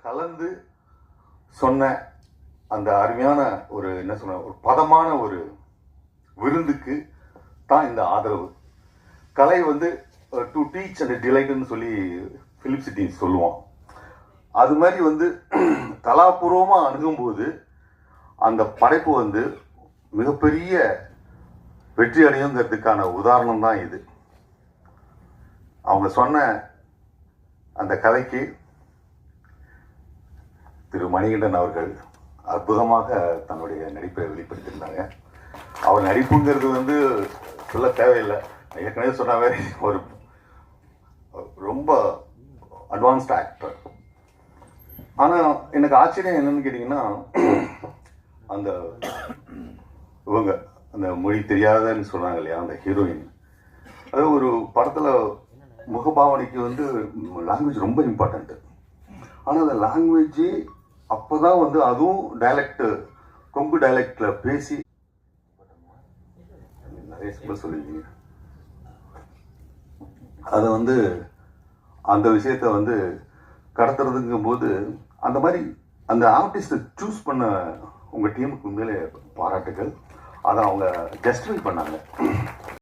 கலந்து சொன்ன அந்த அருமையான ஒரு என்ன சொன்ன ஒரு பதமான ஒரு விருந்துக்கு தான் இந்த ஆதரவு. கலை வந்து டு டீச் அண்ட் டிலைட்னு சொல்லி பிலிப் சிட்டி சொல்லுவோம். அது மாதிரி வந்து கலாபூர்வமாக அணுகும்போது அந்த படைப்பு வந்து மிகப்பெரிய வெற்றி அடையுங்கிறதுக்கான உதாரணம் தான் இது. அவங்க சொன்ன அந்த கதைக்கு திரு மணிகண்டன் அவர்கள் அற்புதமாக தன்னுடைய நடிப்பை வெளிப்படுத்தியிருந்தாங்க. அவர் நடிப்புங்கிறது வந்து சொல்ல தேவையில்லை, ஏற்கனவே சொன்ன மாதிரி ஒரு ரொம்ப அட்வான்ஸ்ட் ஆக்டர். ஆனால் எனக்கு ஆச்சரியம் என்னன்னு கேட்டிங்கன்னா, அந்த இவங்க அந்த மொழி தெரியாதன்னு சொன்னாங்க இல்லையா, அந்த ஹீரோயின், அது ஒரு படத்தில் முகபாவனைக்கு வந்து லாங்குவேஜ் ரொம்ப இம்பார்ட்டண்ட்டு. ஆனால் அந்த லாங்குவேஜ் அப்போ தான் வந்து அதுவும் டைலக்ட், கொங்கு டைலக்டில் பேசி நிறைய சொல்லியிருக்கீங்க. அதை வந்து அந்த விஷயத்த வந்து கடத்துறதுங்கும் போது அந்த மாதிரி அந்த ஆர்டிஸ்ட்டை சூஸ் பண்ண உங்கள் டீமுக்கு மேலே பாராட்டுகள். அதை அவங்க ஜஸ்டிஃபை பண்ணாங்க.